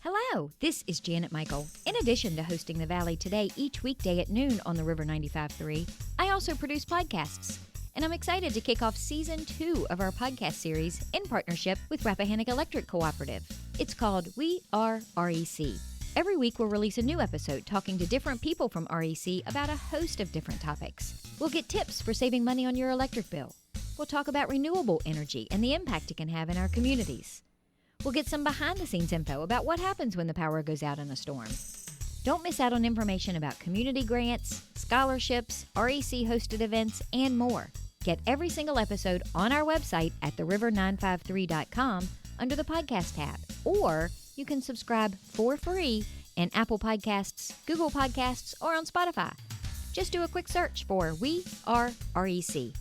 Hello, this is Janet Michael. In addition to hosting The Valley Today each weekday at noon on the River 95.3, I also produce podcasts. And I'm excited to kick off Season 2 of our podcast series in partnership with Rappahannock Electric Cooperative. It's called We Are REC. Every week we'll release a new episode talking to different people from REC about a host of different topics. We'll get tips for saving money on your electric bill. We'll talk about renewable energy and the impact it can have in our communities. We'll get some behind-the-scenes info about what happens when the power goes out in a storm. Don't miss out on information about community grants, scholarships, REC-hosted events, and more. Get every single episode on our website at theriver953.com under the podcast tab, or you can subscribe for free in Apple Podcasts, Google Podcasts, or on Spotify. Just do a quick search for We Are REC.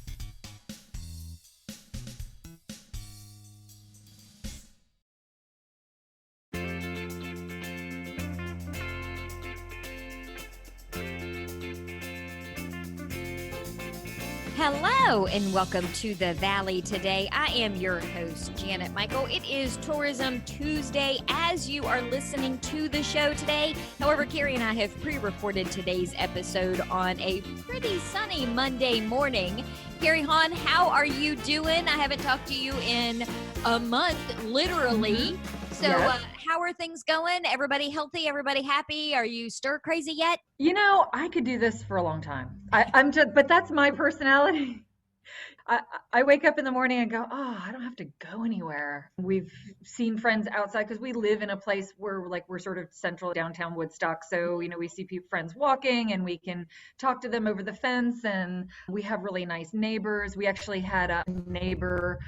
Hello and welcome to the Valley Today. I am your host, Janet Michael. It is Tourism Tuesday as you are listening to the show today. However, Carrie and I have pre-recorded today's episode on a pretty sunny Monday morning. Carrie Hahn, how are you doing? I haven't talked to you in a month, literally. So how are things going? Everybody healthy? Everybody happy? Are you stir crazy yet? You know, I could do this for a long time. But that's my personality. I wake up in the morning and go, oh, I don't have to go anywhere. We've seen friends outside because we live in a place where we're sort of central downtown Woodstock. So, we see friends walking and we can talk to them over the fence, and we have really nice neighbors. We actually had a neighbor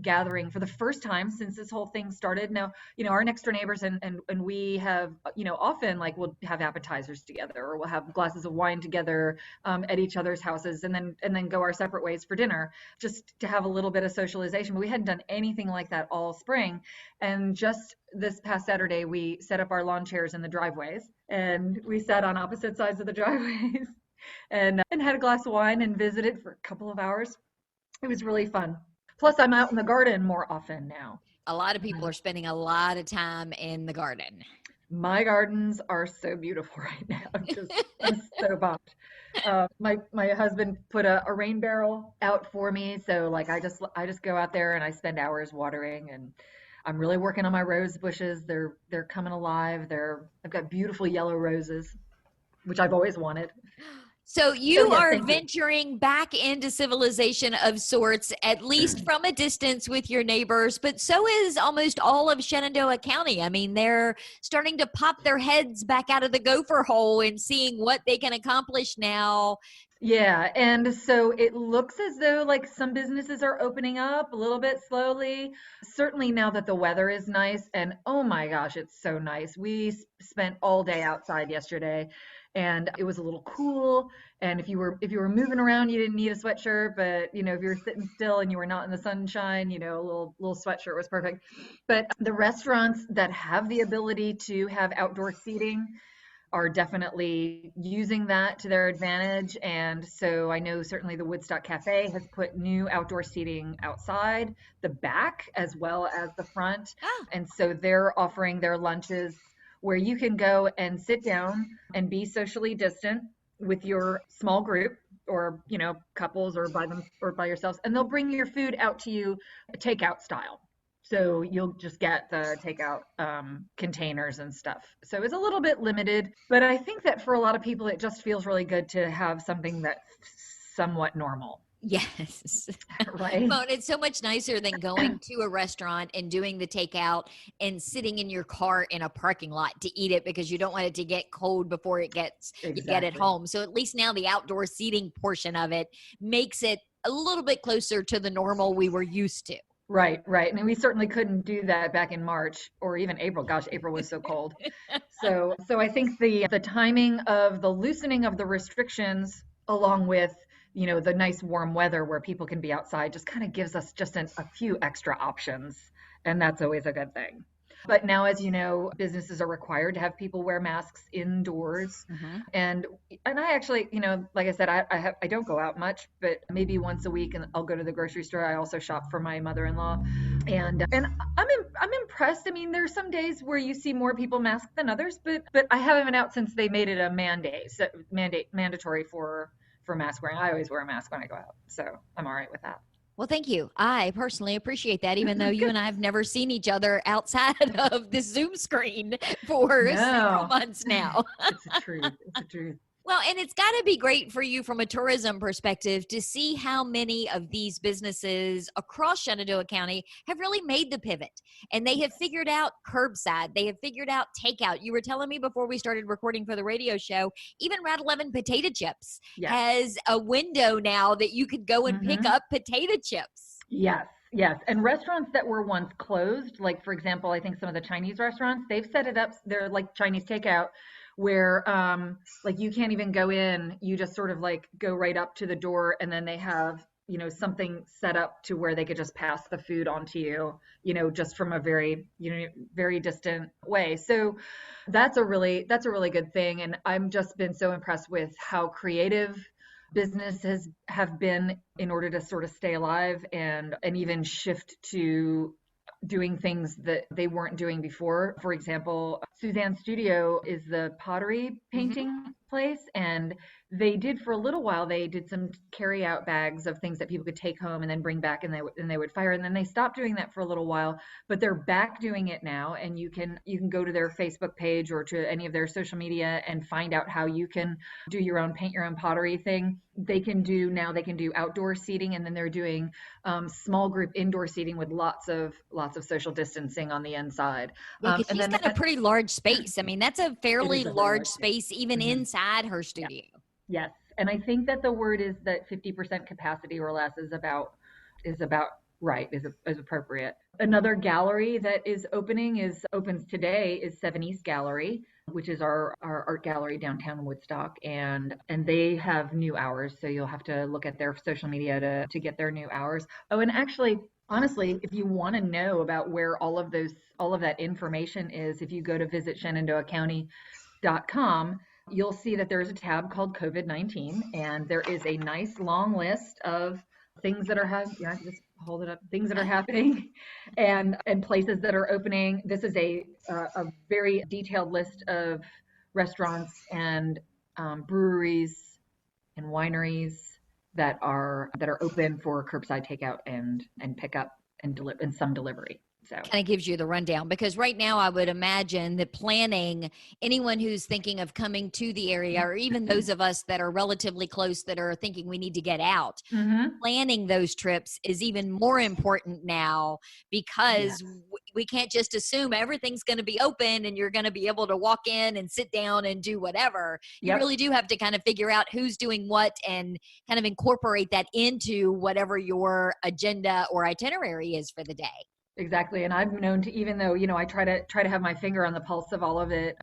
gathering for the first time since this whole thing started. Now, our next door neighbors and we have, often we'll have appetizers together, or we'll have glasses of wine together at each other's houses, and then go our separate ways for dinner, just to have a little bit of socialization. But we hadn't done anything like that all spring. And just this past Saturday, we set up our lawn chairs in the driveways, and we sat on opposite sides of the driveways and had a glass of wine and visited for a couple of hours. It was really fun. Plus, I'm out in the garden more often now. A lot of people are spending a lot of time in the garden. My gardens are so beautiful right now. I'm so bummed. My husband put a rain barrel out for me, so I just go out there and I spend hours watering, and I'm really working on my rose bushes. They're coming alive. I've got beautiful yellow roses, which I've always wanted. So you are venturing back into civilization of sorts, at least from a distance with your neighbors, but so is almost all of Shenandoah County. I mean, they're starting to pop their heads back out of the gopher hole and seeing what they can accomplish now. Yeah, and so it looks as though some businesses are opening up a little bit slowly. Certainly now that the weather is nice, and oh my gosh, it's so nice. We spent all day outside yesterday, and it was a little cool. And if you were moving around, you didn't need a sweatshirt, but if you were sitting still and you were not in the sunshine, a little sweatshirt was perfect. But the restaurants that have the ability to have outdoor seating are definitely using that to their advantage. And so I know certainly the Woodstock Cafe has put new outdoor seating outside the back as well as the front. And so they're offering their lunches where you can go and sit down and be socially distant with your small group, or couples, or by yourselves, and they'll bring your food out to you takeout style. So you'll just get the takeout containers and stuff. So it's a little bit limited, but I think that for a lot of people, it just feels really good to have something that's somewhat normal. Yes. Right. Well, it's so much nicer than going to a restaurant and doing the takeout and sitting in your car in a parking lot to eat it, because you don't want it to get cold before you get it home. So at least now the outdoor seating portion of it makes it a little bit closer to the normal we were used to. Right. And we certainly couldn't do that back in March or even April. Gosh, April was so cold. So I think the timing of the loosening of the restrictions, along with the nice warm weather where people can be outside, just kind of gives us just a few extra options. And that's always a good thing. But now, as you know, businesses are required to have people wear masks indoors. Mm-hmm. And I actually, like I said, I don't go out much, but maybe once a week, and I'll go to the grocery store. I also shop for my mother-in-law, and I'm impressed. I mean, there's some days where you see more people masked than others, but I haven't been out since they made it a mandatory for mask wearing. I always wear a mask when I go out, so I'm all right with that. Well, thank you. I personally appreciate that, even though you Good. and I have never seen each other outside of this Zoom screen for several No, months now. it's the truth. It's the truth. Well, and it's got to be great for you from a tourism perspective to see how many of these businesses across Shenandoah County have really made the pivot, and they have figured out curbside. They have figured out takeout. You were telling me before we started recording for the radio show, even Route 11 potato chips Yes. has a window now that you could go and pick up potato chips. Yes. Yes. And restaurants that were once closed, like for example, I think some of the Chinese restaurants, they've set it up. They're like Chinese takeout where like you can't even go in. You just sort of like go right up to the door, and then they have, something set up to where they could just pass the food on to you, just from a very, very distant way. So that's a really good thing. And I'm just been so impressed with how creative businesses have been in order to sort of stay alive and even shift to doing things that they weren't doing before. For example, Suzanne's Studio is the pottery painting place, and they did for a little while, they did some carry out bags of things that people could take home and then bring back, and they would fire, and then they stopped doing that for a little while, but they're back doing it now. And you can go to their Facebook page or to any of their social media and find out how you can do your own paint your own pottery thing. They can do outdoor seating, and then they're doing small group indoor seating with lots of social distancing on the inside. Yeah, because And she's then got a pretty large space. I mean, that's a fairly a very large large space even inside her studio. Yes. And I think that the word is that 50% capacity or less is about right, is appropriate. Another gallery that opens today is 7 East Gallery, which is our art gallery downtown Woodstock, and they have new hours, so you'll have to look at their social media to get their new hours. Oh, and actually, honestly, if you want to know about where all of that information is, if you go to visit shenandahcounty.com, you'll see that there's a tab called COVID-19, and there is a nice long list of things that are just hold it up, things that are happening and places that are opening. This is a very detailed list of restaurants and breweries and wineries that are open for curbside takeout and pickup and some delivery. So kind of gives you the rundown, because right now I would imagine that planning, anyone who's thinking of coming to the area, or even those of us that are relatively close that are thinking we need to get out, planning those trips is even more important now, because we can't just assume everything's going to be open and you're going to be able to walk in and sit down and do whatever. You really do have to kind of figure out who's doing what and kind of incorporate that into whatever your agenda or itinerary is for the day. Exactly. And I've known to, even though, I try to have my finger on the pulse of all of it,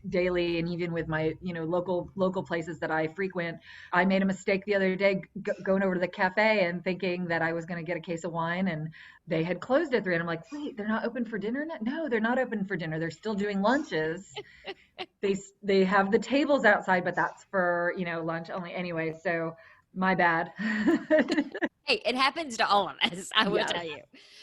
daily, and even with my, local places that I frequent. I made a mistake the other day going over to the cafe and thinking that I was going to get a case of wine, and they had closed at 3. And I'm like, wait, they're not open for dinner? No, they're not open for dinner. They're still doing lunches. They have the tables outside, but that's for, lunch only anyway. So my bad. Hey, it happens to all of us, I will tell you.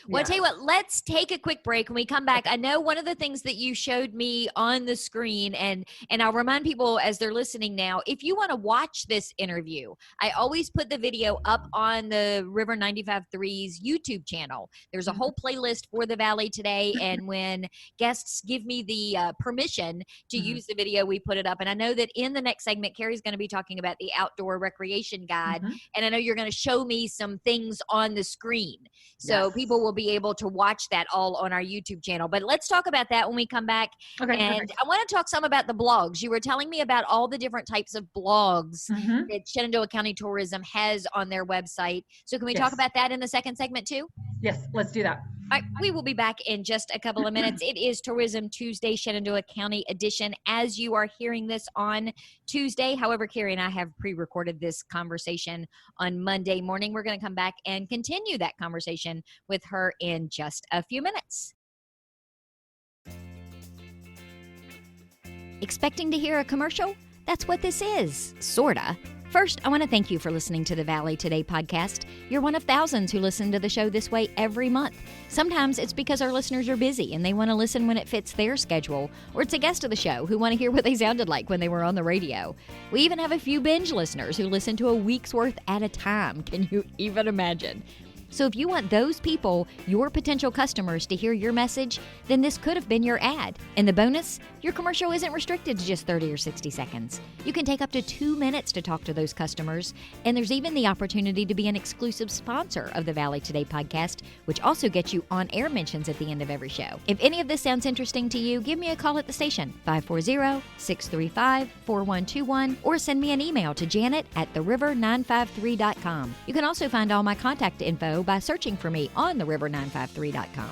Well, I'll tell you what, let's take a quick break. When we come back, I know one of the things that you showed me on the screen, and I'll remind people as they're listening now, if you want to watch this interview, I always put the video up on the River 95.3's YouTube channel. There's a whole playlist for the Valley today, and when guests give me the permission to use the video, we put it up. And I know that in the next segment, Carrie's going to be talking about the outdoor recreation guide, and I know you're going to show me some things on the screen. So people will be able to watch that all on our YouTube channel. But let's talk about that when we come back. Okay, and perfect. I want to talk some about the blogs. You were telling me about all the different types of blogs that Shenandoah County Tourism has on their website. So can we talk about that in the second segment too? Yes, let's do that. All right, we will be back in just a couple of minutes. It is Tourism Tuesday, Shenandoah County edition, as you are hearing this on Tuesday. However, Carrie and I have pre-recorded this conversation on Monday morning. We're going to come back and continue that conversation with her in just a few minutes. Expecting to hear a commercial? That's what this is, sorta. First, I want to thank you for listening to the Valley Today podcast. You're one of thousands who listen to the show this way every month. Sometimes it's because our listeners are busy and they want to listen when it fits their schedule, or it's a guest of the show who want to hear what they sounded like when they were on the radio. We even have a few binge listeners who listen to a week's worth at a time. Can you even imagine? So if you want those people, your potential customers, to hear your message, then this could have been your ad. And the bonus, your commercial isn't restricted to just 30 or 60 seconds. You can take up to 2 minutes to talk to those customers. And there's even the opportunity to be an exclusive sponsor of the Valley Today podcast, which also gets you on-air mentions at the end of every show. If any of this sounds interesting to you, give me a call at the station, 540-635-4121, or send me an email to janet@theriver953.com. You can also find all my contact info by searching for me on theriver953.com.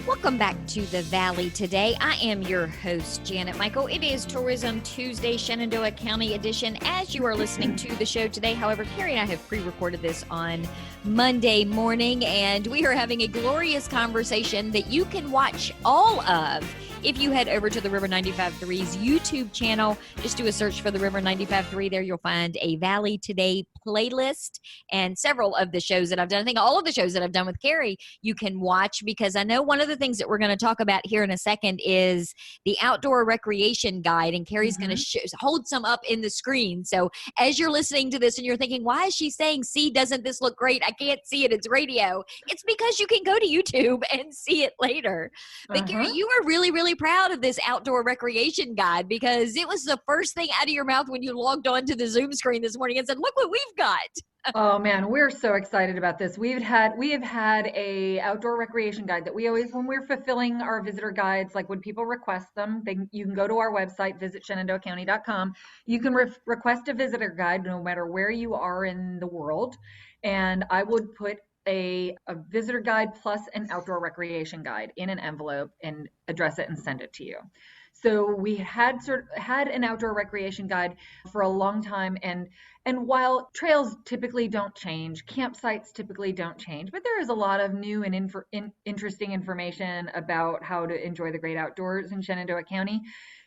Welcome back to the Valley Today. I am your host, Janet Michael. It is Tourism Tuesday, Shenandoah County edition. As you are listening to the show today, however, Carrie and I have pre-recorded this on Monday morning, and we are having a glorious conversation that you can watch all of if you head over to the River 95.3's YouTube channel. Just do a search for the River 95.3. There you'll find a Valley Today playlist and several of the shows that I've done. I think all of the shows that I've done with Carrie you can watch, because I know one of the things that we're going to talk about here in a second is the outdoor recreation guide, and Carrie's going to hold some up in the screen. So as you're listening to this and you're thinking, why is she saying, see, doesn't this look great? I can't see it. It's radio. It's because you can go to YouTube and see it later. But Carrie, you were really, really proud of this outdoor recreation guide, because it was the first thing out of your mouth when you logged on to the Zoom screen this morning and said, look what we've got. Oh man, we're so excited about this. We have had a outdoor recreation guide that we always, when we're fulfilling our visitor guides, like when people request them, you can go to our website, visit shenandoahcounty.com. You can request a visitor guide no matter where you are in the world. And I would put a visitor guide plus an outdoor recreation guide in an envelope and address it and send it to you. So we had an outdoor recreation guide for a long time, and while trails typically don't change, campsites typically don't change, but there is a lot of new and interesting information about how to enjoy the great outdoors in Shenandoah County.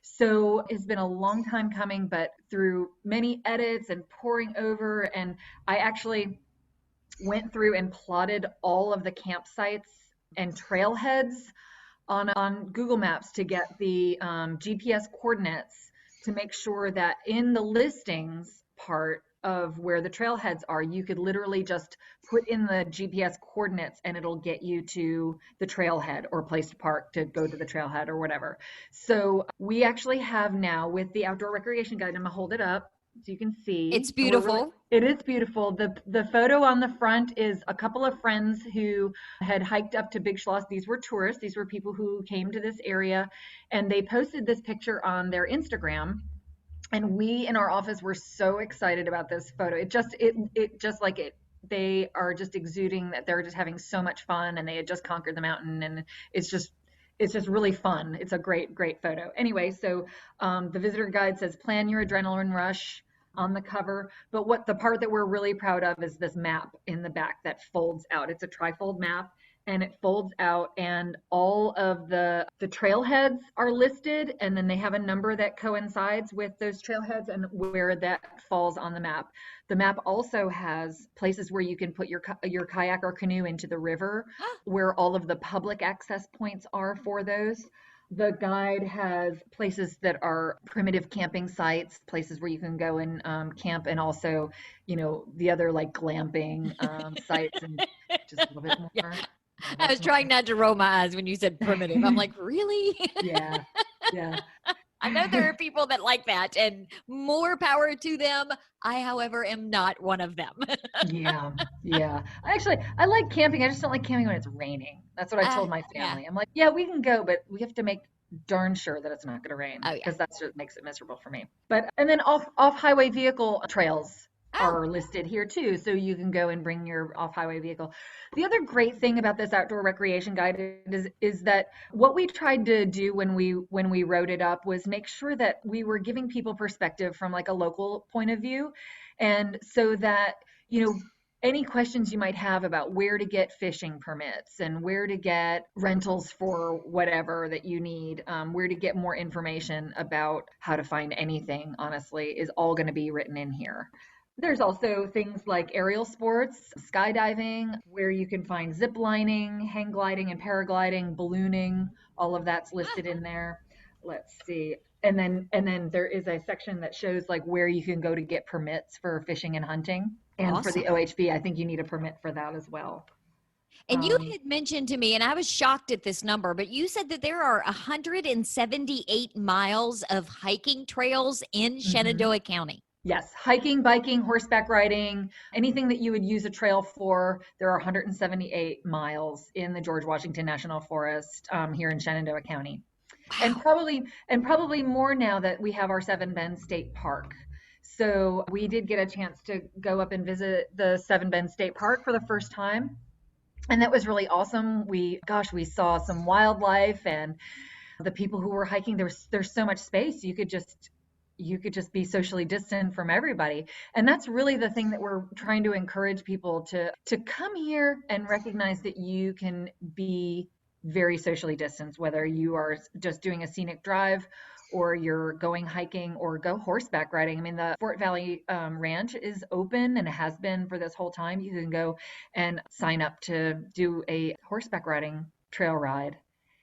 So it's been a long time coming, but through many edits and poring over, and I actually went through and plotted all of the campsites and trailheads on Google Maps to get the GPS coordinates, to make sure that in the listings part of where the trailheads are, you could literally just put in the GPS coordinates and it'll get you to the trailhead or place to park to go to the trailhead or whatever. So we actually have now, with the outdoor recreation guide, I'm gonna hold it up so you can see. It's beautiful. It is beautiful. The photo on the front is a couple of friends who had hiked up to Big Schloss. These were tourists. These were people who came to this area, and they posted this picture on their Instagram. And we in our office were so excited about this photo. They are just exuding that they're just having so much fun, and they had just conquered the mountain, and it's just really fun. It's a great photo. Anyway, so the visitor guide says, plan your adrenaline rush on the cover. But the part that we're really proud of is this map in the back that folds out. It's a trifold map, and it folds out, and all of the trailheads are listed, and then they have a number that coincides with those trailheads and where that falls on the map. The map also has places where you can put your kayak or canoe into the river, where all of the public access points are for those. The guide has places that are primitive camping sites, places where you can go and camp, and also, the other like glamping sites, and just a little bit more. Yeah. I was trying not to roll my eyes when you said primitive. I'm like, really? Yeah. I know there are people that like that, and more power to them. I, however, am not one of them. Yeah. Actually, I like camping. I just don't like camping when it's raining. That's what I told my family. Yeah. I'm like, yeah, we can go, but we have to make darn sure that it's not going to rain, Oh, yeah. because that's what makes it miserable for me. And then off highway vehicle trails. Oh, are listed here too, so you can go and bring your off-highway vehicle. The other great thing about this outdoor recreation guide is that what we tried to do when we wrote it up was make sure that we were giving people perspective from like a local point of view, and so that any questions you might have about where to get fishing permits and where to get rentals for whatever that you need, where to get more information about how to find anything, honestly, is all going to be written in here. There's also things like aerial sports, skydiving, where you can find zip lining, hang gliding and paragliding, ballooning, all of that's listed in there. Let's see. And then there is a section that shows like where you can go to get permits for fishing and hunting. And for the awesome. OHV, I think you need a permit for that as well. And you Um, had mentioned to me, and I was shocked at this number, but you said that there are 178 miles of hiking trails in mhm. Shenandoah County. Yes, hiking, biking, horseback riding, anything that you would use a trail for. There are 178 miles in the George Washington National Forest here in Shenandoah County, and Wow. probably more now that we have our Seven Bend State Park. So we did get a chance to go up and visit the Seven Bend State Park for the first time, and that was really awesome. We saw some wildlife, and the people who were hiking, there's so much space. You could just be socially distant from everybody. And that's really the thing that we're trying to encourage people to come here and recognize that you can be very socially distanced, whether you are just doing a scenic drive or you're going hiking or go horseback riding. I mean, the Fort Valley Ranch is open and has been for this whole time. You can go and sign up to do a horseback riding trail ride,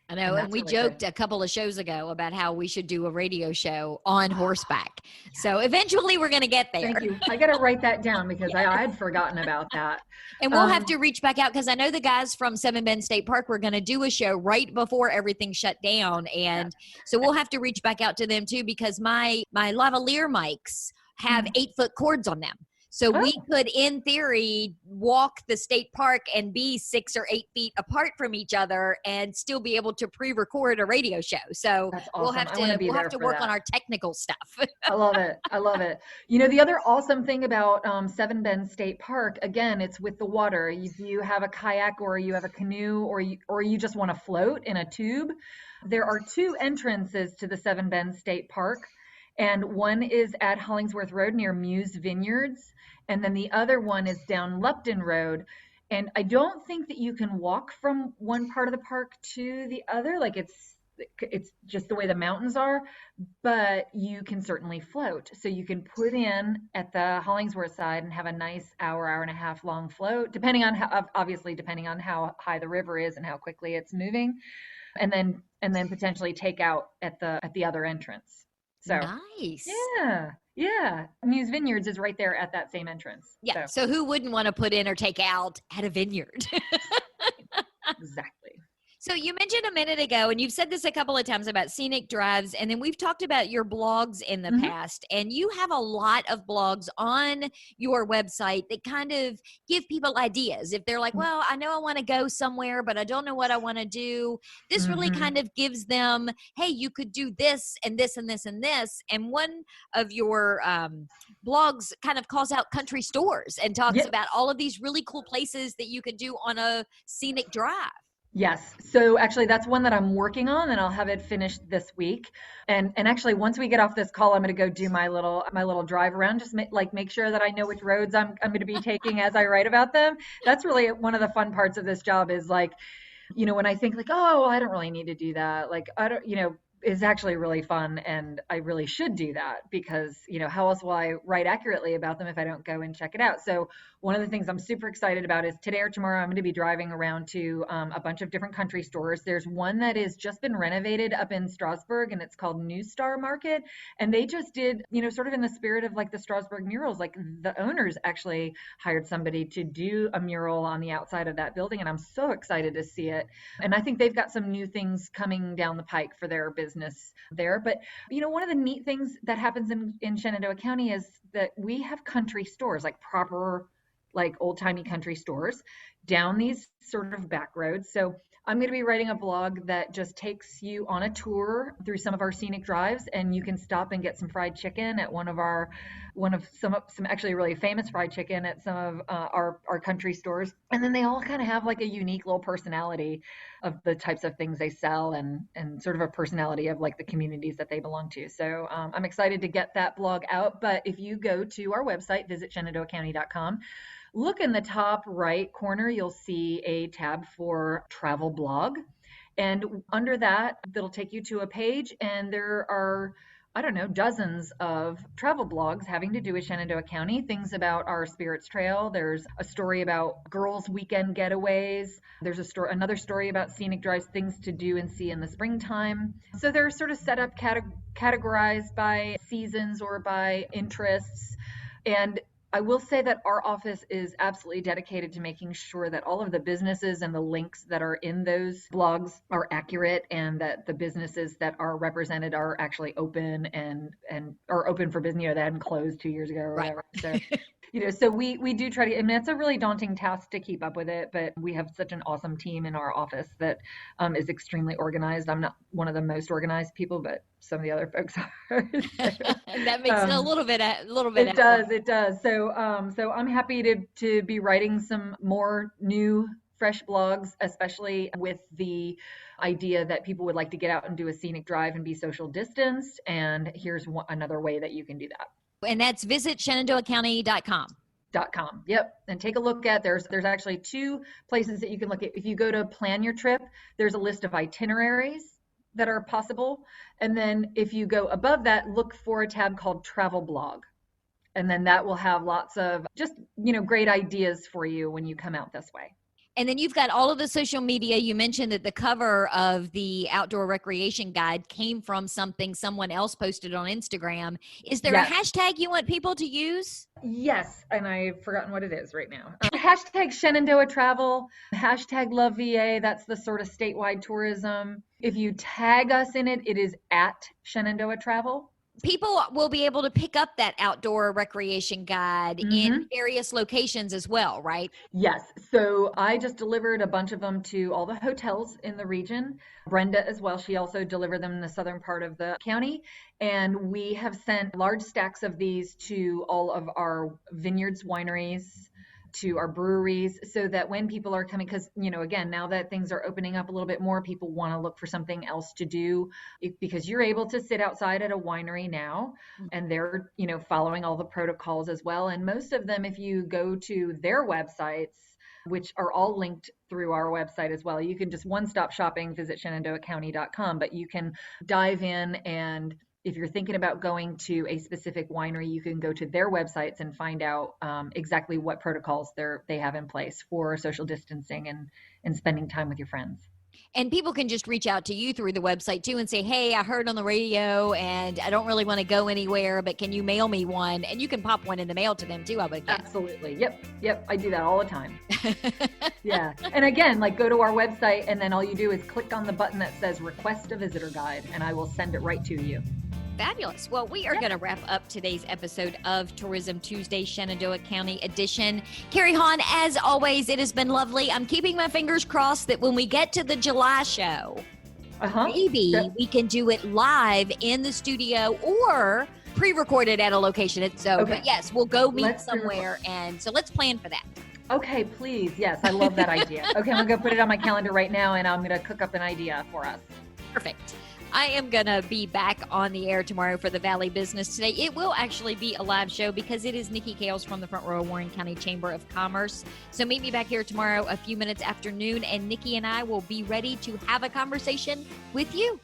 I and know. And that's we really good. joked a couple of shows ago about how we should do a radio show on horseback. So Yes. eventually we're going to get there. Thank you. I got to write that down because I had forgotten about that. And we'll have Um, to reach back out because I know the guys from Seven Bend State Park were going to do a show right before everything shut down. yeah. And so we'll have to reach back out to them too because my lavalier mics have Mm. 8-foot cords on them. So we Oh, could, in theory, walk the state park and be 6 or 8 feet apart from each other and still be able to pre-record a radio show. So that's awesome. I want to be we'll have there to for work on that. our technical stuff. I love it. I love it. The other awesome thing about Seven Bend State Park, again, it's with the water. If you have a kayak or you have a canoe or you just want to float in a tube, there are two entrances to the Seven Bend State Park. And one is at Hollingsworth Road near Muse Vineyards. And then the other one is down Lupton Road. And I don't think that you can walk from one part of the park to the other. Like it's just the way the mountains are, but you can certainly float. So you can put in at the Hollingsworth side and have a nice hour and a half long float, depending on obviously depending on how high the river is and how quickly it's moving, and then potentially take out at the other entrance. So Nice. yeah. Muse Vineyards is right there at that same entrance. Yeah. So So who wouldn't want to put in or take out at a vineyard? exactly. So you mentioned a minute ago, and you've said this a couple of times about scenic drives, and then we've talked about your blogs in the Mhm. past, and you have a lot of blogs on your website that kind of give people ideas. If they're like, well, I know I want to go somewhere, but I don't know what I want to do, this really Mhm. kind of gives them, hey, you could do this and this and this and this. And one of your blogs kind of calls out country stores and talks Yeah. about all of these really cool places that you could do on a scenic drive. Yes. So actually that's one that I'm working on and I'll have it finished this week. And actually once we get off this call, I'm going to go do my little drive around, just make sure that I know which roads I'm going to be taking as I write about them. That's really one of the fun parts of this job is like, when I think like, oh, well, I don't really need to do that. Like, I don't, is actually really fun. And I really should do that because, how else will I write accurately about them if I don't go and check it out? So one of the things I'm super excited about is today or tomorrow, I'm going to be driving around to a bunch of different country stores. There's one that has just been renovated up in Strasbourg and it's called New Star Market. And they just did, sort of in the spirit of like the Strasbourg murals, like the owners actually hired somebody to do a mural on the outside of that building. And I'm so excited to see it. And I think they've got some new things coming down the pike for their business there. But, one of the neat things that happens in Shenandoah County is that we have country stores, like proper, like old timey country stores down these sort of back roads. So I'm going to be writing a blog that just takes you on a tour through some of our scenic drives, and you can stop and get some fried chicken at one of some actually really famous fried chicken at some of our country stores. And then they all kind of have like a unique little personality of the types of things they sell, and sort of a personality of like the communities that they belong to. So I'm excited to get that blog out. But if you go to our website, visit shenandoahcounty.com, look in the top right corner, you'll see a tab for travel blog. And under that, that'll take you to a page, and there are, I don't know, dozens of travel blogs having to do with Shenandoah County, things about our Spirits Trail. There's a story about girls' weekend getaways. There's another story about scenic drives, things to do and see in the springtime. So they're sort of set up, categorized by seasons or by interests. And I will say that our office is absolutely dedicated to making sure that all of the businesses and the links that are in those blogs are accurate, and that the businesses that are represented are actually open and are open for business. They hadn't closed 2 years ago or whatever. So so we do try to, I mean, it's a really daunting task to keep up with it, but we have such an awesome team in our office that is extremely organized. I'm not one of the most organized people, but some of the other folks are. So, that makes it a little bit. It does. So I'm happy to be writing some more new, fresh blogs, especially with the idea that people would like to get out and do a scenic drive and be social distanced. And here's another way that you can do that. And that's visit shenandoahcounty.com. Yep. And take a look at, there's actually 2 places that you can look at. If you go to plan your trip, there's a list of itineraries that are possible. And then if you go above that, look for a tab called travel blog. And then that will have lots of just, great ideas for you when you come out this way. And then you've got all of the social media. You mentioned that the cover of the outdoor recreation guide came from something someone else posted on Instagram. Is there a hashtag you want people to use? Yes, and I've forgotten what it is right now. Hashtag Shenandoah Travel, hashtag Love VA. That's the sort of statewide tourism. If you tag us in it, it is at Shenandoah Travel. People will be able to pick up that outdoor recreation guide in various locations as well, right? Yes. So I just delivered a bunch of them to all the hotels in the region. Brenda as well. She also delivered them in the southern part of the county. And we have sent large stacks of these to all of our vineyards, wineries, to our breweries, so that when people are coming, because, again, now that things are opening up a little bit more, people want to look for something else to do, because you're able to sit outside at a winery now, and they're, following all the protocols as well. And most of them, if you go to their websites, which are all linked through our website as well, you can just one-stop shopping, visit shenandoahcounty.com, but you can dive in, and if you're thinking about going to a specific winery, you can go to their websites and find out exactly what protocols they have in place for social distancing and spending time with your friends. And people can just reach out to you through the website too and say, hey, I heard on the radio and I don't really want to go anywhere, but can you mail me one? And you can pop one in the mail to them too, I would guess. Absolutely. Yep. I do that all the time. Yeah. And again, go to our website, and then all you do is click on the button that says request a visitor guide, and I will send it right to you. Fabulous. Well, we are going to wrap up today's episode of Tourism Tuesday Shenandoah County Edition. Carrie Hahn, as always, it has been lovely. I'm keeping my fingers crossed that when we get to the July show, maybe we can do it live in the studio or pre-recorded at a location. But yes, we'll go meet somewhere. And so let's plan for that. Okay, please. Yes, I love that idea. Okay, I'm going to go put it on my calendar right now, and I'm going to cook up an idea for us. Perfect. I am going to be back on the air tomorrow for the Valley Business Today. It will actually be a live show because it is Nikki Kales from the Front Row Warren County Chamber of Commerce. So meet me back here tomorrow a few minutes after noon, and Nikki and I will be ready to have a conversation with you.